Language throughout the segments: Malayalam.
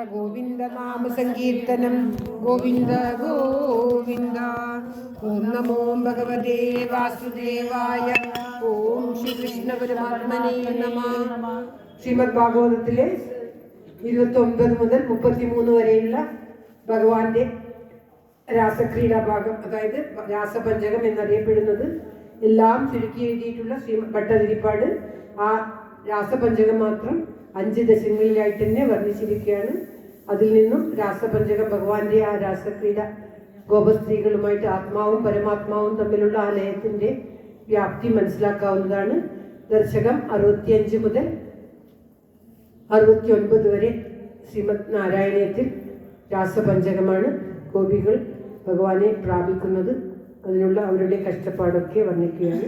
ഗോവിന്ദ നാമ സങ്കീർത്തനം ഗോവിന്ദ ഗോവിന്ദ. ഓം നമോ ഭഗവതേ വാസുദേവായ. ഓം ശ്രീകൃഷ്ണ പരമാത്മനേ നമഃ. ശ്രീമദ് ഭാഗവതത്തിലെ 29 മുതൽ 33 വരെയുള്ള ഭഗവാന്റെ രാസക്രീഡാ ഭാഗം, അതായത് രാസപഞ്ചകം എന്നറിയപ്പെടുന്നത്, എല്ലാം ചുരുക്കി എഴുതിയിട്ടുള്ള ശ്രീ ഭട്ടതിരിപ്പാട് ആ രാസപഞ്ചകം മാത്രം 5 ദശകങ്ങളിലായിട്ട് തന്നെ വർണ്ണിച്ചിരിക്കുകയാണ്. അതിൽ നിന്നും രാസപഞ്ചകം ഭഗവാന്റെ ആ രാസക്രീഡ ഗോപസ്ത്രീകളുമായിട്ട് ആത്മാവും പരമാത്മാവും തമ്മിലുള്ള ആ ലയത്തിന്റെ വ്യാപ്തി മനസ്സിലാക്കാവുന്നതാണ്. ദർശകം 65 മുതൽ 69 വരെ ശ്രീമദ് നാരായണീയത്തിൽ രാസപഞ്ചകമാണ് ഗോപികൾ ഭഗവാനെ പ്രാപിക്കുന്നത്. അതിനുള്ള അവരുടെ കഷ്ടപ്പാടൊക്കെ വർണ്ണിക്കുകയാണ്.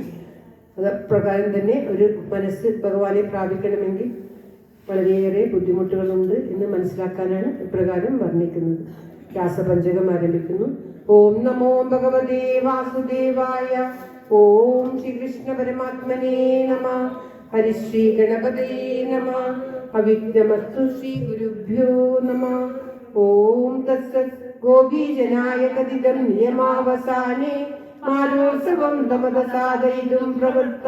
അതപ്രകാരം തന്നെ ഒരു മനസ്സ് ഭഗവാനെ പ്രാപിക്കണമെങ്കിൽ വളരെയേറെ ബുദ്ധിമുട്ടുകളുണ്ട് എന്ന് മനസ്സിലാക്കാനാണ് ഇപ്രകാരം വർണ്ണിക്കുന്നത്. രാസപഞ്ചകം ആരംഭിക്കുന്നു. ഓം നമോ ഭഗവതേ വാസുദേവായ. ഓം ശ്രീകൃഷ്ണ പരമാത്മനേ നമഃ. ഹരിശ്രീ ഗണപതേ നമഃ. അവിഘ്നമസ്തു ശ്രീ ഗുരുഭ്യോ നമഃ. ഓം തത്സത്. ഗോപീജനായ കഥിതം നിയമാവസാനേ മാനോത്സവം തമദസാദയിതും പ്രവൃത്ത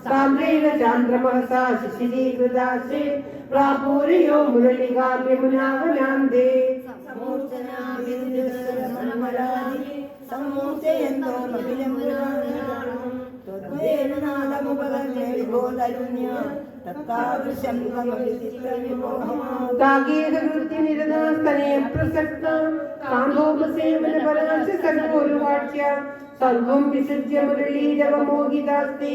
സാന്ദ്രേണ ചാന്ദ്രമഹസാ ശിശിരീകൃതാസേ പ്രാപൂരയോ മുരളികാമ്യമുനാവനാന്തേ. സർവം വിസൃജ്യ മുരളീരവമോഹിതാസ്തേ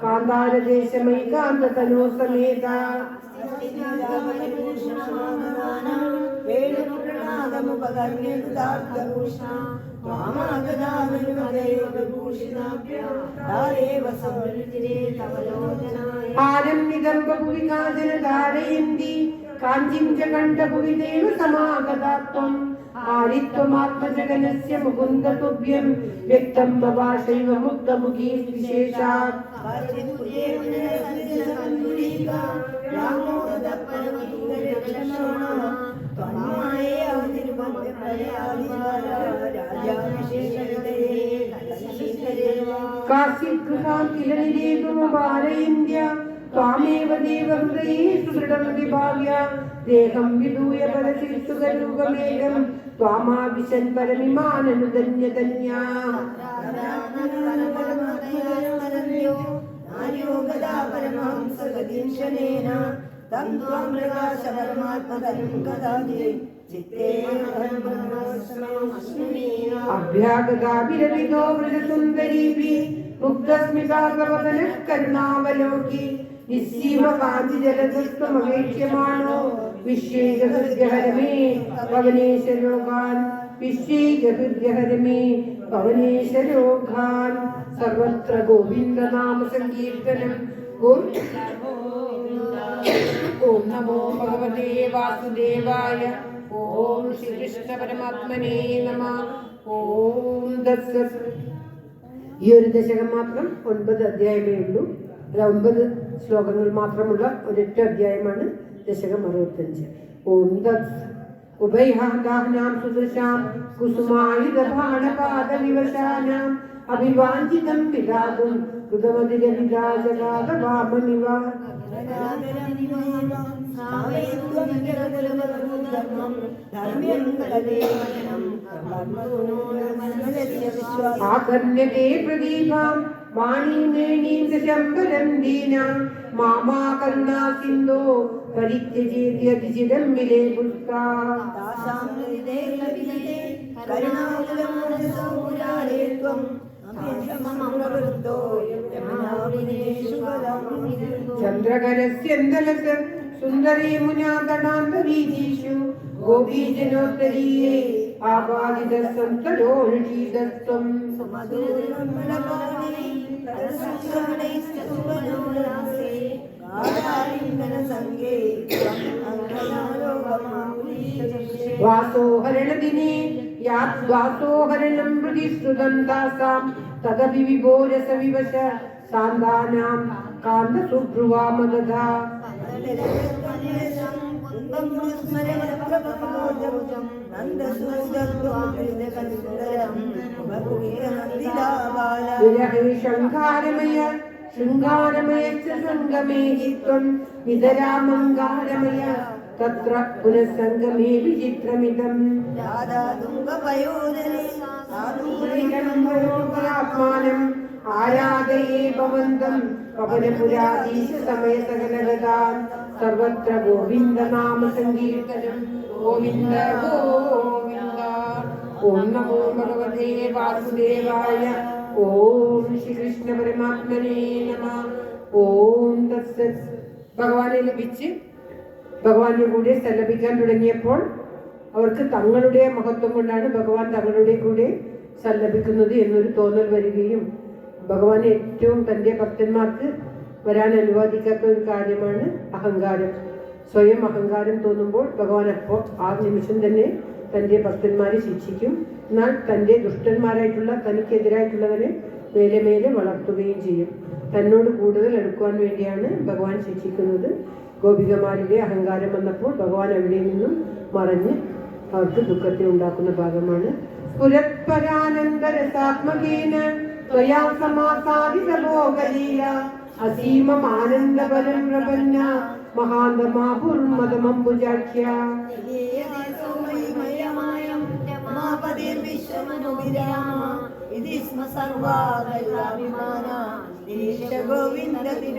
കാന്താരദേശമൈകാന്തതനോ സമേത. ാരംവിദംബുവികാജനധാരയന്തി കാഞ്ചിം ച കണ്ഠഭുവിദേവ സമാഗതാത്വം. ആരിത്വമാത്മജഗനസ്യ മുകുന്ദ തുഭ്യം വ്യക്തം ബഭാഷൈവ മുക്തമുഖീ വിശേഷാത്. കാശിഗൃഹാന്തിലനിരേതുമപാരയന്ത്യ ത്വാമേവ ദേവഹൃദയേ സുദൃഢം വിഭാവ്യ. ദേഹം വിദൂയ പരശിസുഖരൂപമേകം ത്വാമാവിശൻ പരമിമാനനുധന്യധന്യാ. അഭ്യാഗതാഭിരവിദോ വൃജസുന്ദരീഭി മുഗ്ധസ്മിതാവദനഃ കരുണാവലോകി. നിസ്സീമകാന്തിജലദസ്ത്വമവേക്ഷ്യമാണോ വിശ്വൈകഹൃദ്യഹരമേ പവനേശരോഗാൻ. വിശ്വൈകഹൃദ്യഹരമേ പവനേശരോഗാൻ. സർവത്ര ഗോവിന്ദനാമ സങ്കീർത്തനം. ഓം നമോ ഭഗവതേ വാസുദേവായ. ഓം ശ്രീകൃഷ്ണ പരമാത്മനേ നമഃ. ഓം തത്സത്. ഈ ഒരു ദശകം മാത്രം 9 അധ്യായമേ ഉള്ളൂ. അല്ല, 9 ശ്ലോകങ്ങൾ മാത്രമുള്ള ഒരൊറ്റ അധ്യായമാണ് ദശകം 65. ഓം തത്സ. ഉഭയഹാതാഹ്നാം സുദൃശാം കുസുമായുധപാണപാദവിവശാനാം അഭിവാഞ്ചിതം വിലാപം കൃതമതിരവിരാജകാലവാമനിവ. ആകർണ്യതേ പ്രദീപാം വാണീമേണീം ദശംബരം ദീനാം മാമാ കരുണാ സിന്ധോ പരിത്യജേതി അതിചിരം വിലേ പുസ്താ. ചന്ദ്രകരസ്യന്തലസ സുന്ദരീ മുനാതടാന്തരീജീഷു ഗോപീജനോത്തരീയേ ആപാദിതസ്വന്തരോഷീതസ്ത്വം. വാസോഹരണദിനേ യാത്വാസോഹരണം പ്രതിശ്രുതം താസാം തദപി വിഭോരസവിവശ സാന്താനാം കാന്തസുഭ്രുവാമദധാ. ശൃംഗാരമയ ശൃംഗാരമയ സംഗമേഹിത്വം വിതരാമങ്കാരമയ തത്ര പുനഃസംഗമേ വിചിത്രമിതം ആത്മാനം ആരാധയേ ഭവന്തം പവനപുരാധീശ സമയ സകലഗതാൻ സർവത്ര ഗോവിന്ദ നാമ സങ്കീർത്തനം ഗോവിന്ദ ഗോവിന്ദ. ഓം നമോ ഭഗവതേ വാസുദേവായ. ഓം ശ്രീകൃഷ്ണ പരമാത്മനേ നമഃ. ഓം തത്സത്. ഭഗവാനെ ലഭിച്ച് ഭഗവാന്റെ കൂടെ സല്ലപിക്കാൻ തുടങ്ങിയപ്പോൾ അവർക്ക് തങ്ങളുടെ മഹത്വം കൊണ്ടാണ് ഭഗവാൻ തങ്ങളുടെ കൂടെ സല്ലപിക്കുന്നത് എന്നൊരു തോന്നൽ വരികയും ഭഗവാൻ ഏറ്റവും തൻ്റെ ഭക്തന്മാർക്ക് വരാൻ അനുവദിക്കാത്ത ഒരു കാര്യമാണ് അഹങ്കാരം. സ്വയം അഹങ്കാരം തോന്നുമ്പോൾ ഭഗവാൻ അപ്പോൾ ആ നിമിഷം തന്നെ തൻ്റെ ഭക്തന്മാരെ ശിക്ഷിക്കും. എന്നാൽ തൻ്റെ ദുഷ്ടന്മാരായിട്ടുള്ള തനിക്കെതിരായിട്ടുള്ളവരെ മേലെ മേലെ വളർത്തുകയും ചെയ്യും. തന്നോട് കൂടുതൽ അടുക്കുവാൻ വേണ്ടിയാണ് ഭഗവാൻ ശിക്ഷിക്കുന്നത്. ഗോപികമാരുടെ അഹങ്കാരം വന്നപ്പോൾ ഭഗവാൻ അവിടെ നിന്നും മറഞ്ഞ് അവർക്ക് ദുഃഖത്തെ ഉണ്ടാക്കുന്ന ഭാഗമാണ്. പുരത്പരാനന്ദരസാത്മകേന ത്വയാ സമാസാദിതഭോഗലീല അസീമം ആനന്ദബലം പ്രപന്ന മഹാന്തമാപുർമദമംബുജാഖ്യ.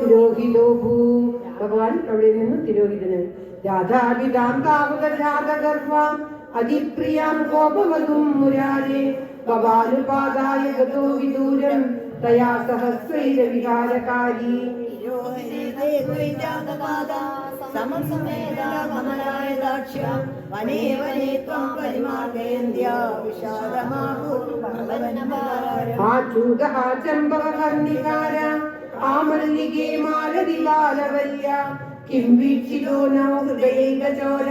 തിരോഹിതോ ഭൂ. ഭഗവാൻ അവിടെ നിന്ന് തിരോഹിതനായി. രാധാവിദാന്താവതജാതഗർവാം അതിപ്രിയാം കോപവതും മുരാരേ ഭവാനുപാദായ ഗതോ വിദൂരം തയാ സഹസ്രൈര വിഹാരകാരി. ആചൂതഃ ചമ്പകകർണികാര ആമല്ലികേ മാലതിബാലവല്യ കിം വീക്ഷിതോ നോ ഹൃദയൈകചോര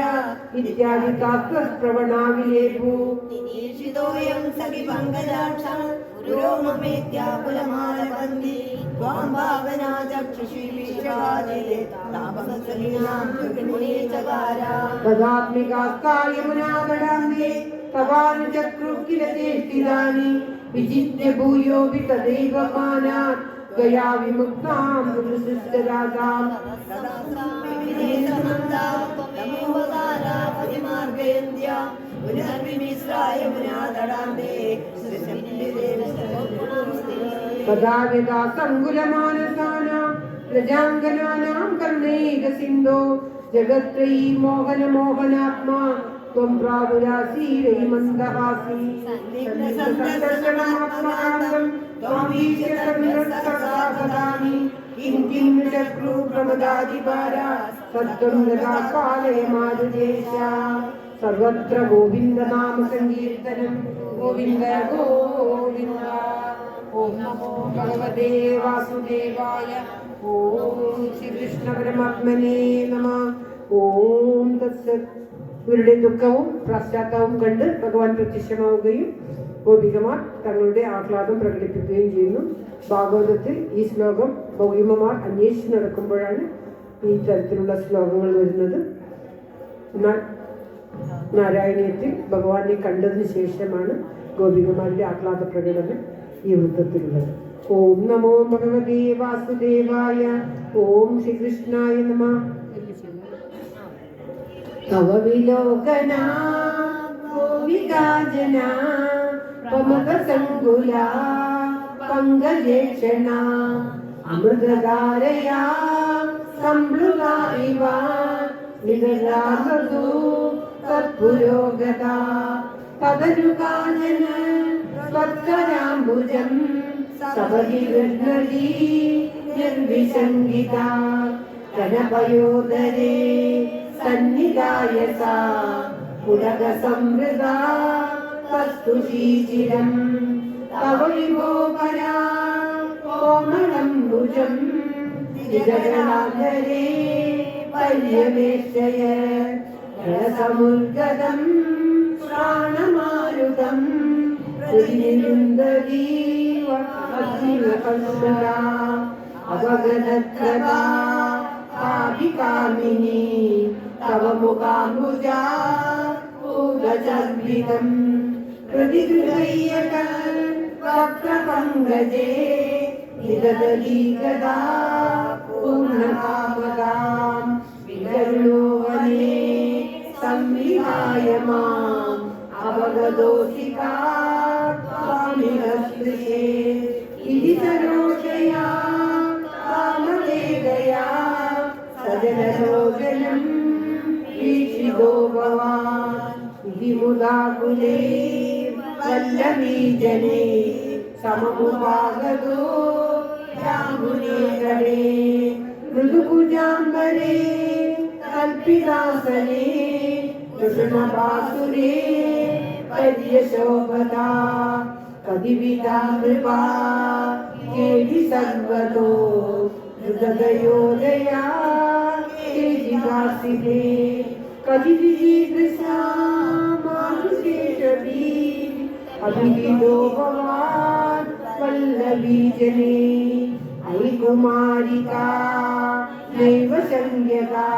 ഇത്യാദി താത്വപ്രവണാവിലേഭൂ. നിരീക്ഷിതോയം സഖി പങ്കജാക്ഷം പുരോമമേത്യാകുലമാലവന്തി ത്വാം ഭാവനാ ചക്ഷുഷി വിശ്വാജിതേ താപസസലിനാം ത്രിഗുണീചകാര. തദാത്മികാസ്തായ മുനാതടാന്തേ തവാനുചക്രു കില ചേഷ്ടിതാനി വിജിത്യ ഭൂയോപി തദൈവ മാനാത് ഗയാ വിമുക്താം പുരുഷരാജാം. സദാഗതാസംകുലമാനസാനാം പ്രജാംഗനാനാം കരുണൈകസിന്ധോ ജഗത്രയീ മോഹന മോഹനാത്മാ ത്വം പ്രാദുരാസീരൈ മന്ദഹാസി. സന്ദർശനമാത്മകാന്തം ത്വം വീക്ഷ്യ സദാനി കിം കിം ചക്രു പ്രമദാധിപാര സത്വം ഗതാ കാലേ മാരുദേശ. സർവത്ര ഗോവിന്ദ നാമ സങ്കീർത്തനം ഗോവിന്ദ ഗോവിന്ദ. ഓം നമോ ഭഗവതേ വാസുദേവായ. ഓം ശ്രീകൃഷ്ണ പരമാത്മനേ നമഃ. ഓം തത്സത്. ഇവരുടെ ദുഃഖവും പശ്ചാത്താപവും കണ്ട് ഭഗവാൻ പ്രത്യക്ഷമാവുകയും ഗോപികമാർ തങ്ങളുടെ ആഹ്ലാദം പ്രകടിപ്പിക്കുകയും ചെയ്യുന്നു. ഭാഗവതത്തിൽ ഈ ശ്ലോകം ഗോപികമാർ അന്വേഷിച്ച് നടക്കുമ്പോഴാണ് ഈ തരത്തിലുള്ള ശ്ലോകങ്ങൾ വരുന്നത്. എന്നാൽ നാരായണീയത്തിൽ ഭഗവാനെ കണ്ടതിന് ശേഷമാണ് ഗോപികമാരുടെ ആഹ്ലാദ പ്രകടനം ഈ വൃത്തത്തിലുള്ളത്. ഓം നമോ ഭഗവതേ വാസുദേവായ. ഓം ശ്രീകൃഷ്ണായ നമഃ. തവ വിലോകനാ ഗോപികാജനാ പമകസംകുലാ പങ്കജേക്ഷണാ അമൃതധാരയാ സംപ്ലുതാ ഇവ വിദരാമൃദു തത്പുരോഗതാ തദനുകാനന ത്വത്കരാംബുജം സവഹി ഗൃഹ്ണതി നിർവിസംഗിതാ കനപയോദരേ സന്നിധായ സാ പുലക സംവൃതാ വസ്തുശീചിരം തവ വിഭോ പരാ കോമളം ഭുജം നിജഗണാന്തരേ പര്യവേക്ഷയ രസമുദ്ഗതം പ്രാണമാരുതം പ്രതിനിരുന്ദരീവ അഗ്നിവകൽസരാ അവഗതത്രവാ ആഭികാമിനി തവ മുഖാംബുജാ പൂതചർവിതം പ്രതിഗൃഹ്യക വക്രപങ്കജേ നിഗദലീകദാ പൂർണ്ണകാമദാം വികരുണോ വനേ സംവിധായ മാം അവഗതോസികാ ത്വാമിഹസ്പൃശേ ഇതി സരോഷയാ കാമവേഗയാ സജനലോചനം വീക്ഷിതോ ഭവാൻ ഇതി മുദാകുലേ വല്ലഭീജനേ സമമുപാഗതോ യാമുനേ ഗണേ മൃദുകുജാംബരേ കൽപിതാസനേ കൃഷ്ണപാസുരേ പര്യശോഭതാ കദിവിദാ കൃപാ കേവി സർവതോ ഹൃദയോദയാ കേജിവാസിതേ കദിവിദീദൃശാ മാനുഷേഷവീ അഭിഹിതോ ഭവാൻ വല്ലഭീജനേ ഐ കുമാരികാ നൈവ സംജ്ഞകാ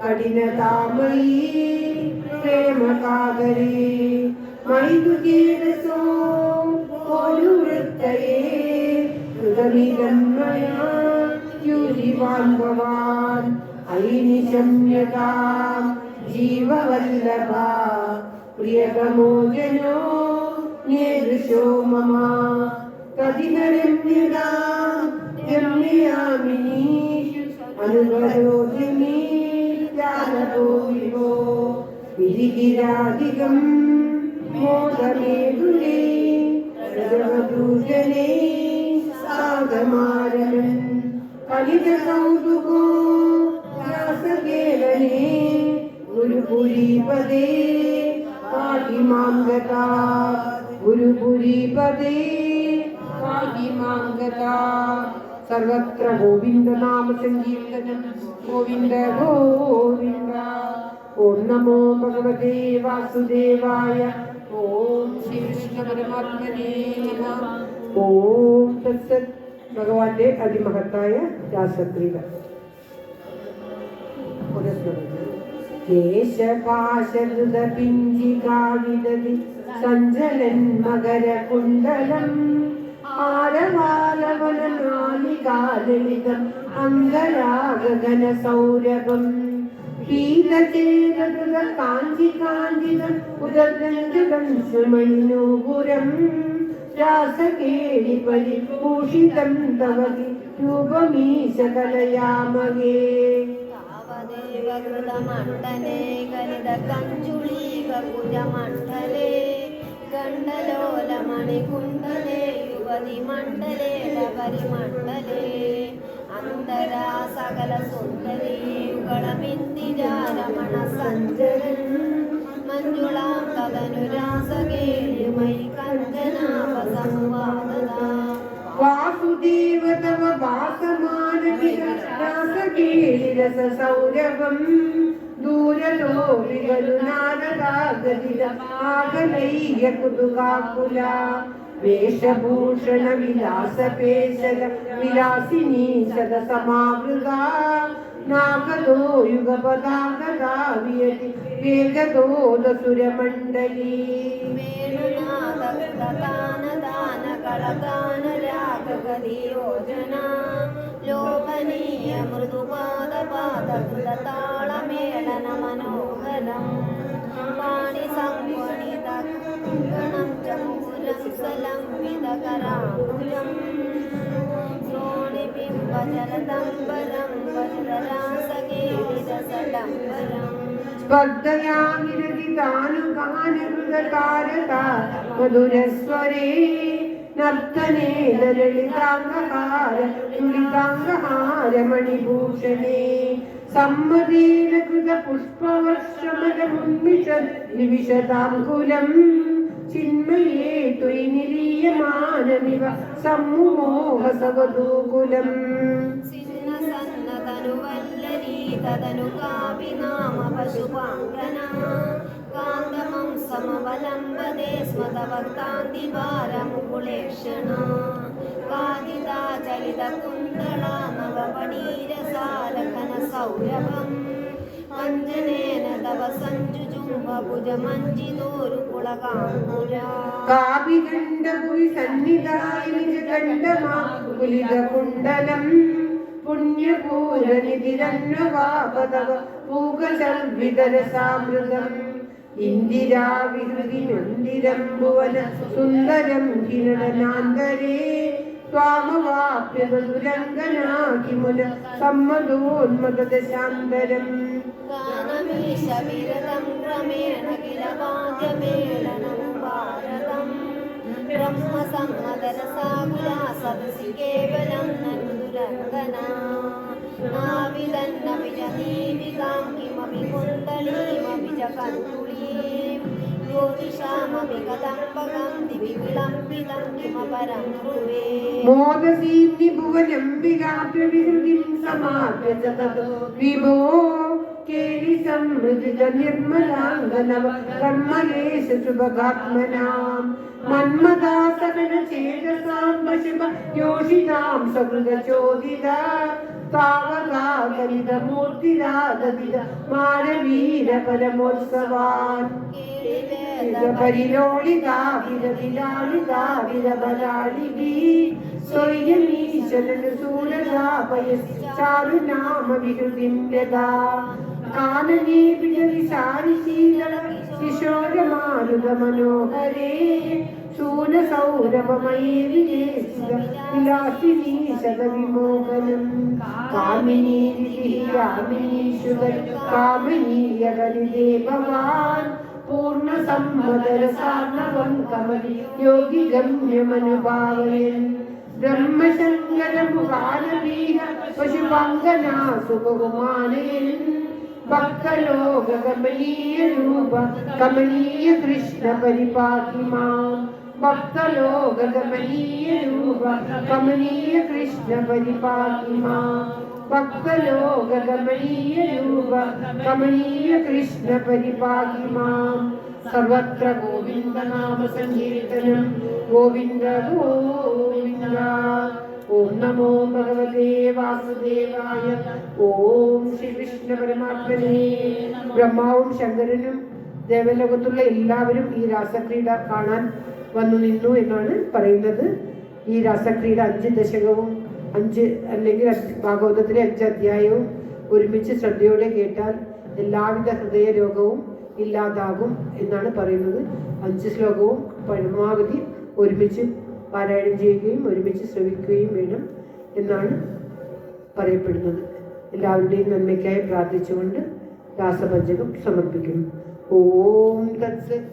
കഠിനതാമയീ പ്രേമകാതരേ മൈതുകേരസോ ഓലുവൃത്തയേ ഹൃദമിദം മയാ യുജിവാൻ ഭവാൻ ഐ നിശമ്യതാം ജീവവല്ലഭാ പ്രിയതമോ ജനോ നേദൃശോ മമ തദിഹരമ്യതാം രമ്യയാമിനീഷു അനുവരോധിമീ ജ്ഞാനതോ വിഭോ വിധിഗിരാധികം മോദമേതുലേ രജവദൂജനേ സാഗമാരമൻ കലിതകൗതുകോ വ്യാസകേലനേ ഗുരുപുരീപദേ പാഹി മാം ഗതാ ഗുരുപുരീപദേ പാഹി മാം ഗതാ സർവത്ര ഗോവിന്ദ നാമ സങ്കീർത്തനം ഗോവിന്ദ ഗോവിന്ദ ഓം നമോ ഭഗവതേ വാസുദേവായ ഓം ശ്രീകൃഷ്ണ പരമാത്മനേ നമഃ ഓം തത്സത് ഭഗവാന്റെ അതിമഹത്തായ രാസക്രീഡ കേശപാശകൃതപിഞ്ചികാവിദതി സഞ്ജലൻ മകരകുണ്ടലം ആരവാലവനനാലികാലളിതം അംഗരാഗഗനസൗരഭം പീതചേതകൃത കാഞ്ചി കാഞ്ചിതം ഉദരഞ്ജകം ശ്രീമണിനൂപുരം രാസകേളി പരിഭൂഷിതം തവതി രൂപമീശകലയാമഹേ താവദേവകൃതമണ്ഡലേ ഗലിതകഞ്ചുളീകകുജമണ്ഡലേ ഗണ്ഡലോലമണികുണ്ഡലേ യുവതിമണ്ഡലേ ലഹരിമണ്ഡലേ അന്തരാ സകല സുന്ദരീ യുഗളമിന്ദിരാരമണ സഞ്ജരൻ മഞ്ജുളാം തദനുരാസകേളിമയി കഞ്ചനാപസംവാദദാ വാസുദേവ തവ വാസമാനവിരസൗരഭം ദൂരലോ വികലുനാരദാഗതിര ആകലൈയ കുതുകാകുല വേഷഭൂഷണ വിലാസപേശല വിലാസിനീ സദസമാവൃത നാഗദോ യുഗപദാഗദാവിയതി വേഗദോദസുരമണ്ഡലീ വേണുനാദാനകളദാനരാഗഗതിയോജന ലോഭനീയ മൃദുപാദപാദകൃതതാളമേളന മനോഹരം പാണിസംവണിതഗണം ചമ്പുരം സലംവിതകരാംബുജം ശ്രോണിബിംബജലദംബരം വജ്രരാസകേളിതസഡംബരം സ്പർദ്ധയാമിരതിതാനുകാനകൃതതാരതാ മധുരസ്വരേ നർത്തനേ ലളിതാംഗഹാര തുളിതാംഗഹാര മണിഭൂഷണേ സമ്മതേന കൃത പുഷ്പവർഷമലമുന്മിഷ നിവിശതാംകുലം ചിന്മയേ ത്വയി നിലീയമാനമിവ സമ്മുമോഹസവധൂകുലം സിന്നസന്നതനുവല്ലരീ തദനുകാപിനാമ പശുപാങ്കന കാന്തമം സമവലംബദേ സ്മതവക്താന്തിഭാരമുകുളേക്ഷണ കാദിതാ ചലിതകുന്തള നവപണീരസാരകന സൗരഭം അഞ്ജനേന തവ സഞ്ജുജുംഭുജമഞ്ജിതോരു കുളകാംബുര കാവികണ്ഠപുരി സന്നിധായ നിജകണ്ഠമാകുലിതകുണ്ടലം പുണ്യപൂരനിധിരന്നവാപതവ പൂകസംവിതരസാമൃതം ഇന്ദിരാവിഹൃതിമന്ദിരം ഭുവന സുന്ദരം കിരണനാന്തരേ ത്വാമവാപ്യതുരംഗനാകിമുന സമ്മതോന്മദശാന്തരം ഗാനമീശവിരതം ക്രമേണ കില വാദ്യമേളനം ഭാരതം ബ്രഹ്മസമ്മതരസാകുലാസദസി കേവലം നനുദുരന്തന നാവിദന്നപി ച ദീപികാം കിമപി കുണ്ടളീമപി ച കണ്ടുളീം ജ്യോതിഷാമപി കദംബകം ദിവി വിളംബിതം കിമപരം ധ്രുവേ മോദസീംനി ഭുവനം വിരാപ്യ വിഹൃതിം സമാപ്യ ച തതോ വിഭോ കേളി സമൃജിത നിർമ്മലാംഗനവ കർമ്മലേശ ശുഭഗാത്മനാം മന്മദാസകന ചേതസാം വശുഭ യോഷിതാം സകൃതചോദിത താവകാകലിത മൂർത്തിരാഗവിത മാനവീര പരമോത്സവാൻ പരിലോളിതാവിരവിലാളിതാവിരബലാളിവീ സ്വയമീശ്വരന് സൂരതാപയസ് ചാരുനാമ വിഹൃതിം ലതാ കാനനേ വിജവിശാരിശീല കിശോരമാരുത മനോഹരേ ശൂലസൗരഭമയേ വിലേസിത വിലാസിനീ ശതവിമോഹനം കാമിനീ രാമിനീ ശുഗർ കാമനീയകലിതേ ഭവാൻ പൂർണ്ണസമ്മതരസാർണവം കമലി യോഗി ഗമ്യമനുഭാവയൻ ബ്രഹ്മശങ്കരമുഖാനവീഹ പശുപങ്കനാ സുഖകുമാനയൻ ഭക്തലോകകമനീയ രൂപ കമനീയ കൃഷ്ണ പരിപാതി മാം ഭക്തലോകകമനീയ രൂപ കമനീയ കൃഷ്ണ പരിപാതി മാം ഭക്തലോകകമനീയ രൂപ കമനീയ കൃഷ്ണ പരിപാതി മാം സർവത്ര ഗോവിന്ദനാമ സങ്കീർത്തനം ഗോവിന്ദ ഗോവിന്ദ ഓം നമോ ഭഗവതേ വാസുദേവായ ഓം ശ്രീകൃഷ്ണ പരമാത്മനേ ബ്രഹ്മാവും ശങ്കരനും ദേവലോകത്തുള്ള എല്ലാവരും ഈ രാസക്രീഡ കാണാൻ വന്നു നിന്നു എന്നാണ് പറയുന്നത്. ഈ രാസക്രീഡ 5 ദശകവും 5 അല്ലെങ്കിൽ ഭാഗവതത്തിലെ 5 അധ്യായവും ഒരുമിച്ച് ശ്രദ്ധയോടെ കേട്ടാൽ എല്ലാവിധ ഹൃദയരോഗവും ഇല്ലാതാകും എന്നാണ് പറയുന്നത്. 5 ശ്ലോകവും പരമാവധി ഒരുമിച്ച് പാരായണം ചെയ്യുകയും ഒരുമിച്ച് ശ്രവിക്കുകയും വേണം എന്നാണ് പറയപ്പെടുന്നത്. എല്ലാവരുടെയും നന്മയ്ക്കായി പ്രാർത്ഥിച്ചുകൊണ്ട് രാസപഞ്ചകം സമർപ്പിക്കുന്നു. ഓം തത്സത്.